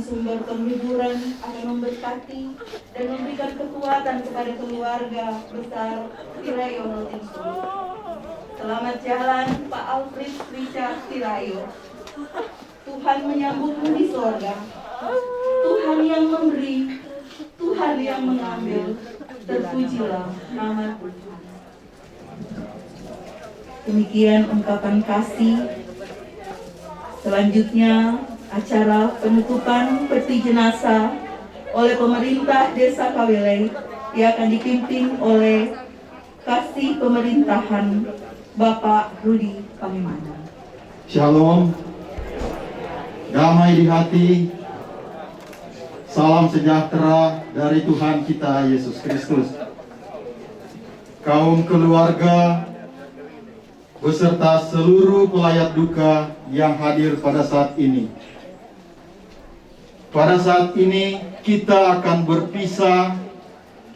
sumber penghiburan akan memberkati dan memberikan kekuatan kepada keluarga besar Tirayo Notingsu. Selamat jalan Pak Alfred Richard Tirayo. Tuhan menyambutmu di sorga. Tuhan yang memberi, Tuhan yang mengambil. Terpujilah nama Tuhan. Demikian ungkapan kasih. Selanjutnya, acara penutupan peti jenazah oleh pemerintah Desa Kawelei yang akan dipimpin oleh Kasih Pemerintahan Bapak Rudi Pangimana. Shalom, damai di hati, salam sejahtera dari Tuhan kita Yesus Kristus. Kaum keluarga beserta seluruh pelayat duka yang hadir pada saat ini. Pada saat ini kita akan berpisah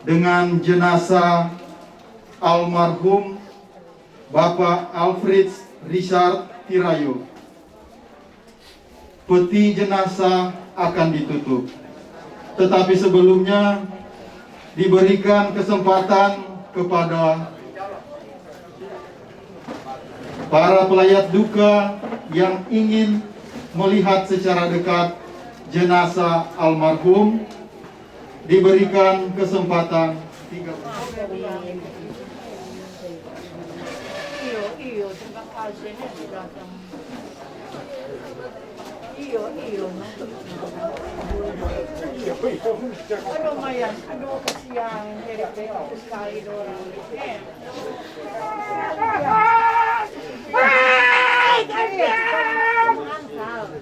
dengan jenazah almarhum Bapak Alfred Richard Tirayo. Peti jenazah akan ditutup. Tetapi sebelumnya diberikan kesempatan kepada para pelayat duka yang ingin melihat secara dekat jenazah almarhum, diberikan kesempatan 3 menit. Iyo, terima kasih datang. Iyo. Aduh, Mayan, aduh kesian, jadi itu sekali orang.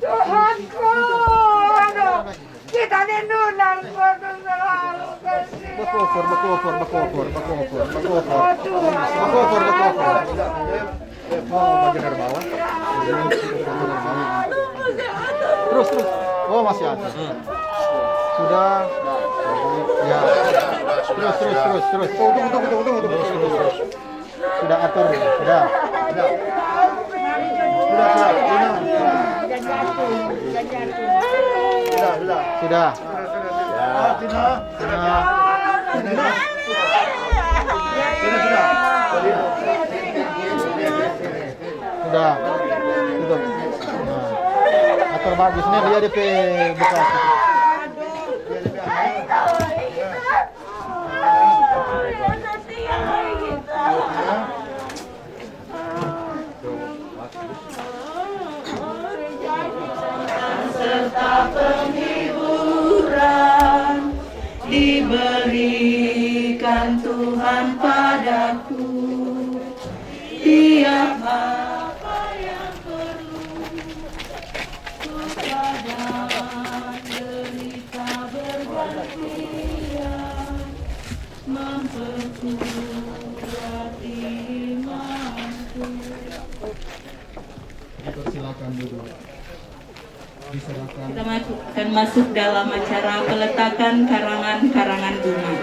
Tuhanku, aduh, kita nindunan kau selalu kasih. Bakofur. Mau bagian bawah. Terus. Oh, masih ada. Sudah. Ya. Terus. Tunggu. Sudah atur. Sudah. Sudah. Sudah. Tutup. Nah. Atur bagusnya dia DP bekas. Serta penghiburan diberikan Tuhan padaku. Tiap apa yang perlu, suka dan derita bergantian, memperkuat imanku. Silakan dulu. Kita akan masuk dalam acara peletakan karangan bunga.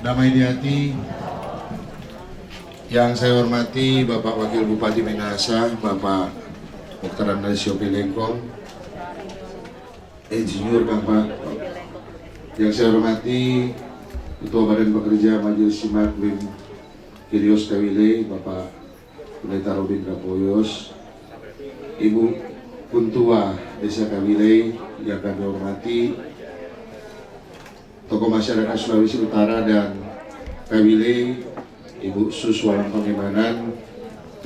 damai di hati. Yang saya hormati Bapak Wakil Bupati Minahasa, Bapak Dr. Andasio Pilengkong, Insinyur Bapak. Yang saya hormati Ketua Badan Pekerja Majelis Jemaat Bim Kirios Kawile, Bapak Pendeta Robin Kapoyos, Ibu Kuntua Desa Kawile yang kami hormati, tokoh masyarakat Sulawesi Utara dan Kawile, Ibu Suswalang Pangemanan,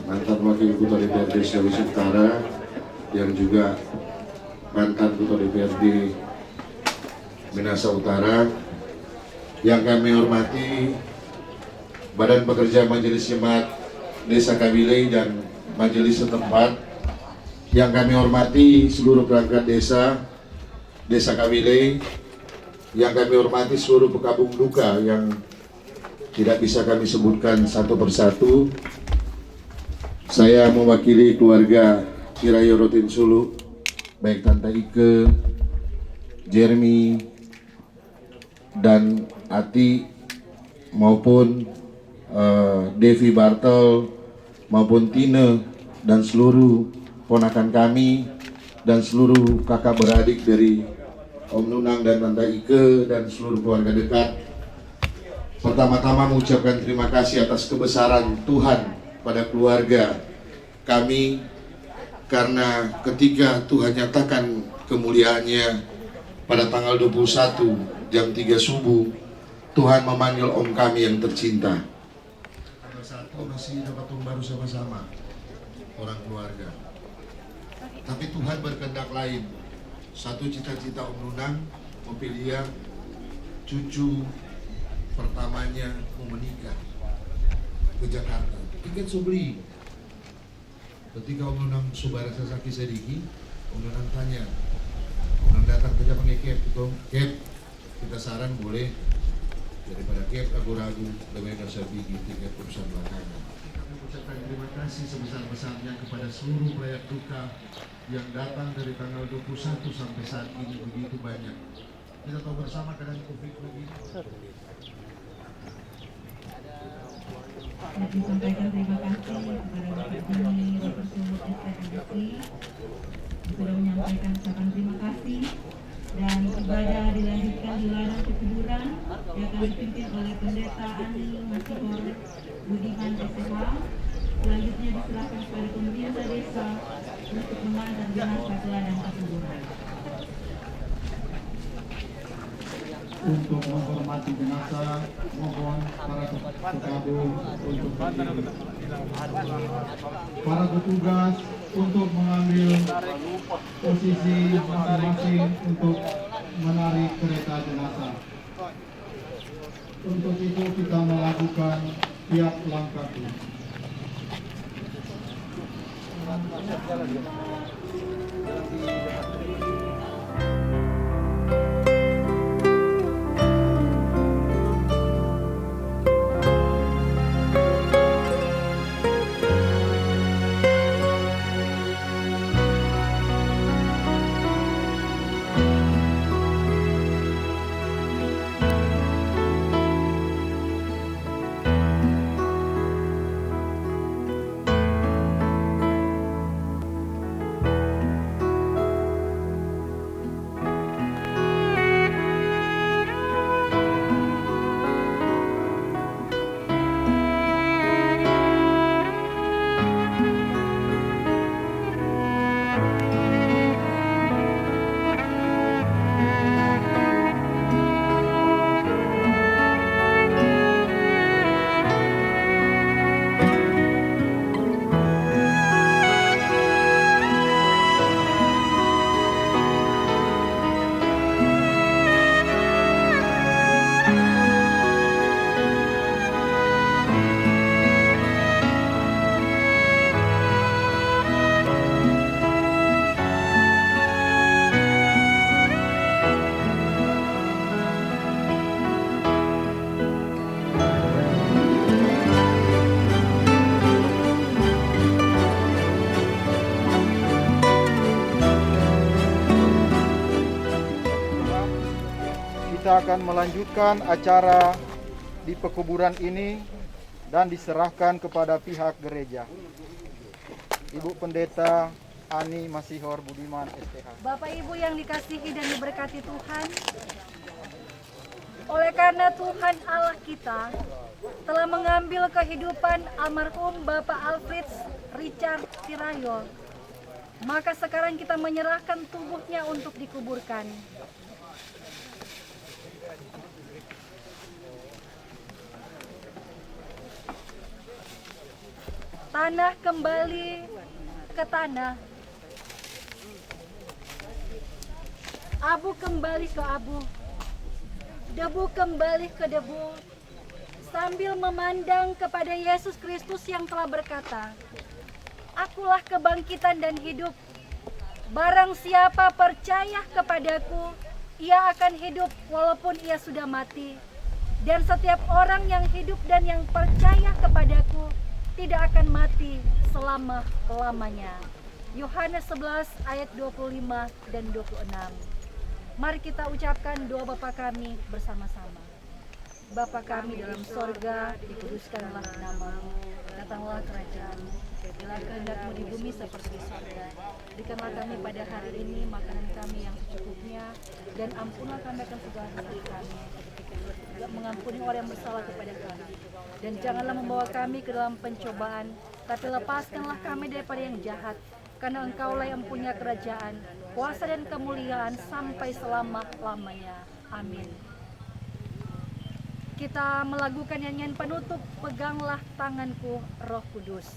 mantan Wakil Ketua DPRD Sulawesi Utara, yang juga mantan Ketua DPRD Minahasa Utara, yang kami hormati Badan Pekerja Majelis Jemaat Desa Kawile dan Majelis setempat, yang kami hormati seluruh perangkat Desa Kawile, yang kami hormati seluruh pekabung duka yang tidak bisa kami sebutkan satu persatu. Saya mewakili keluarga Kirayo Rotin Sulu, baik Tante Ike, Jeremy, dan Ati, maupun Devi Bartel, maupun Tine, dan seluruh ponakan kami, dan seluruh kakak beradik dari Om Nunang dan Tante Ike, dan seluruh keluarga dekat. Pertama-tama mengucapkan terima kasih atas kebesaran Tuhan pada keluarga kami, karena ketika Tuhan nyatakan kemuliaannya pada tanggal 21 jam 3 subuh, Tuhan memanggil om kami yang tercinta. Pada saat itu masih dapat baru sama-sama orang keluarga. Tapi Tuhan berkehendak lain. Satu cita-cita Om Nunang, Mopilia, cucu pertamanya mau menikah ke Jakarta. Tiket sudah beli. Ketika Om Nunang Subara Sasaki Sediki, Om Nunang tanya, Om Nunang datang kerja pakai cap, gitu. Cap, kita saran boleh, daripada cap ragu-ragu, lebih ada saya bikin tiket urusan belakangan. Kami ucapkan terima kasih sebesar-besarnya kepada seluruh layak duka yang datang dari tanggal 21 sampai saat ini begitu banyak. Kita tahu bersama keadaan COVID begini. Saya sampaikan terima kasih kepada Bapak Juni Dr. Sumut SPKDC sudah menyampaikan ucapan terima kasih, dan ibadah dilanjutkan di ladang kekuburan yang akan dipimpin oleh Pendeta Ani Masihor Budiman SH. Selanjutnya diserahkan kepada pemerintah desa untuk mengantar jenazah ke ladang kekuburan. Untuk menghormati jenazah, mohon para pekabung untuk berdiri. Para petugas untuk mengambil posisi masing-masing untuk menarik kereta jenazah. Untuk itu kita melakukan tiap langkah. Kita akan melanjutkan acara di pekuburan ini dan diserahkan kepada pihak gereja. Ibu Pendeta Ani Masihor Budiman STH. Bapak Ibu yang dikasihi dan diberkati Tuhan, oleh karena Tuhan Allah kita telah mengambil kehidupan almarhum Bapak Alfred Richard Tirayo, maka sekarang kita menyerahkan tubuhnya untuk dikuburkan. Tanah kembali ke tanah, abu kembali ke abu, debu kembali ke debu, sambil memandang kepada Yesus Kristus yang telah berkata, "Akulah kebangkitan dan hidup. Barang siapa percaya kepadaku, ia akan hidup walaupun ia sudah mati. Dan setiap orang yang hidup dan yang percaya kepadaku tidak akan mati selama-lamanya." Yohanes 11 ayat 25 dan 26. Mari kita ucapkan doa Bapa kami bersama-sama. Bapa kami dalam sorga, dikuduskanlah nama-Mu, datanglah kerajaan-Mu, jadilah kehendak-Mu di bumi seperti di sorga. Berikanlah kami pada hari ini makanan kami yang secukupnya, dan ampunilah kami akan segala dosa kami, juga mengampuni orang yang bersalah kepada kami. Dan janganlah membawa kami ke dalam pencobaan, tapi lepaskanlah kami daripada yang jahat, karena Engkaulah yang punya kerajaan, kuasa dan kemuliaan sampai selama-lamanya. Amin. Kita melakukan nyanyian penutup, Peganglah Tanganku Roh Kudus.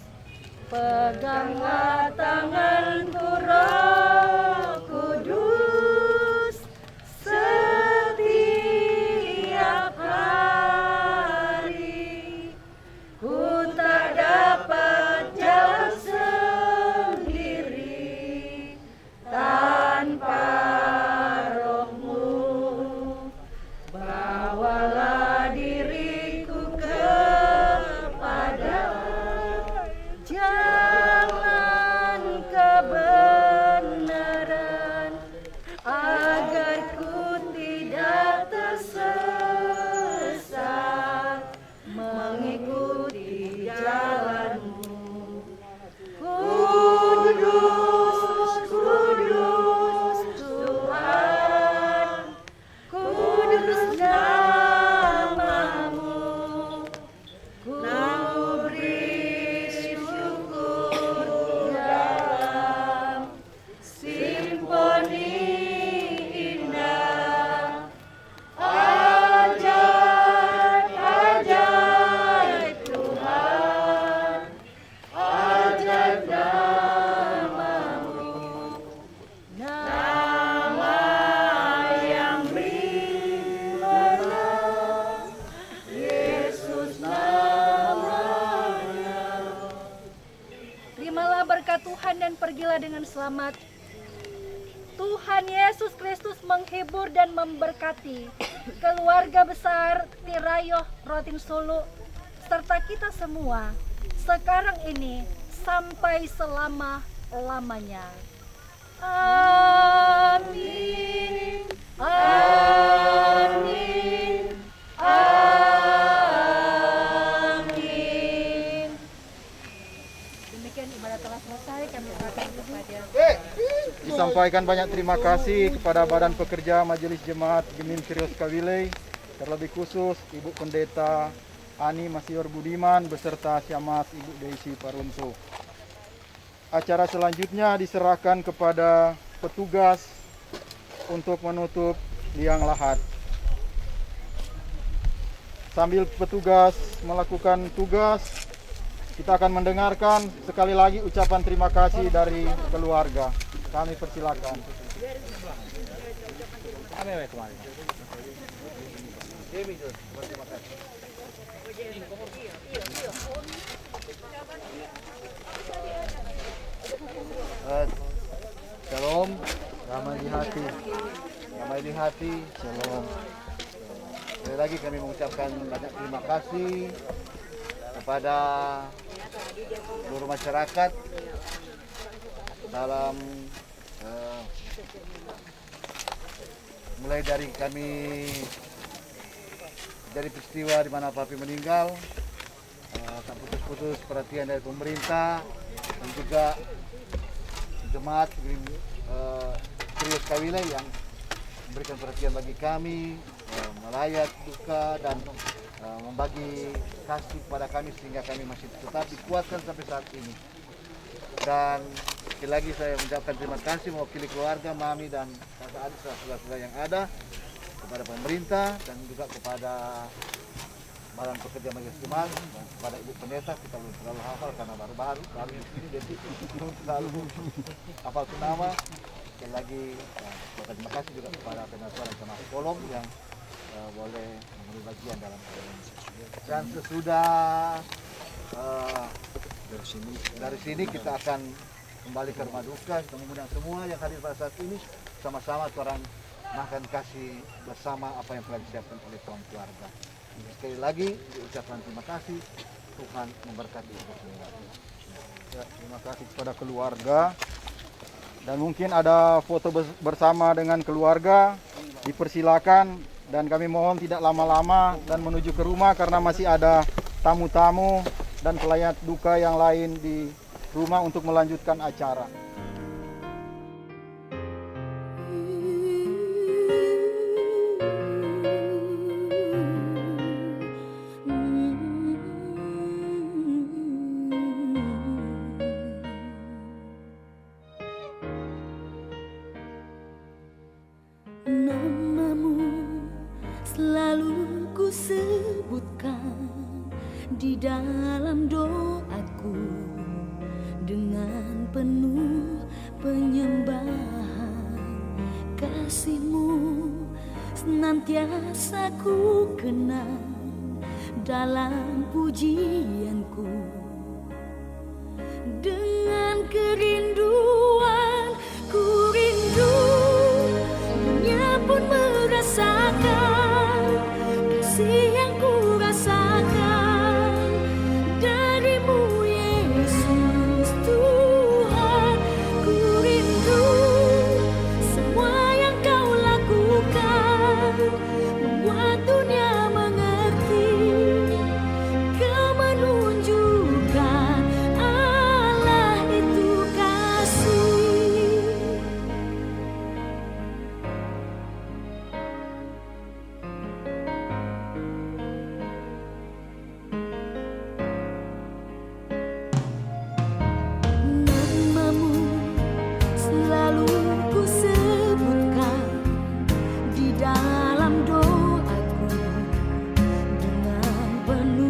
Peganglah tanganku Roh Kudus, setiap hari ku tak dapat jalan sendiri tanpa Roh-Mu. Bawalah diriku kepada jalan kebenaran, agar ku tidak tersesat mengikuti jalan-Mu. Kudus, kudus Tuhan, kudus nama-Mu. Ku beri syukur dalam simfoni indah, ajaib-ajaib Tuhan, ajaib nama-Mu, nama yang beriman, Yesus namanya. Terimalah berkat Tuhan dan pergilah dengan selamat. Tuhan Yesus Kristus menghibur dan memberkati keluarga besar Tirayo Rotin Solo serta kita semua sekarang ini sampai selama-lamanya. Amin. Amin. Amin. Demikian ibadah telah selesai, kami serahkan kepada Disampaikan banyak terima kasih kepada Badan Pekerja Majelis Jemaat Gemim Krios Kawilei, terlebih khusus Ibu Pendeta Ani Masihor Budiman beserta Syamas Ibu Deisi Parunso. Acara selanjutnya diserahkan kepada petugas untuk menutup liang lahat. Sambil petugas melakukan tugas, kita akan mendengarkan sekali lagi ucapan terima kasih dari keluarga. Kami persilakan. Shalom, damai di hati. Damai di hati, shalom. Sekali lagi kami mengucapkan banyak terima kasih kepada seluruh masyarakat dalam mulai dari kami terjadi peristiwa di mana papi meninggal, tak putus-putus perhatian dari pemerintah dan juga jemaat Krios Kawilei yang memberikan perhatian bagi kami, melayat duka dan membagi kasih kepada kami sehingga kami masih tetap dikuatkan sampai saat ini. Dan sekali lagi saya mengucapkan terima kasih mewakili keluarga, mami dan kakak adik saudara-saudara yang ada, kepada pemerintah dan juga kepada Badan Pekerja Majelis Jemaat dan kepada Ibu Pendeta. Kita belum terlalu hafal karena baru di sini, jadi belum terlalu hafal nama. Sekali lagi terima kasih juga kepada Pendeta dan Jemaat Kolom yang boleh mengambil bagian dalam hal ini. Dan sesudah dari sini kita akan kembali ke rumah duka. Kita mengundang semua yang hadir pada saat ini sama-sama orang makan kasih bersama apa yang telah disiapkan oleh kaum keluarga. Sekali lagi diucapkan terima kasih, Tuhan memberkati kita semua. Ya, terima kasih kepada keluarga. Dan mungkin ada foto bersama dengan keluarga, dipersilakan. Dan kami mohon tidak lama-lama dan menuju ke rumah karena masih ada tamu-tamu dan pelayat duka yang lain di rumah untuk melanjutkan acara. Namamu selalu ku sebutkan di dalam doaku dengan penuh penyembahan. Kasih-Mu senantiasa ku kenang dalam pujianku. Dengan kerinduan ku rindu, dunia pun merasakan kasih yang ku rasakan darimu, Yesus Tuhan. Ku rindu semua yang kau lakukan, membuat dunia mengerti kau menunjukkan Allah itu kasih. Namamu selalu ku sebutkan di dalam doaku dengan penuh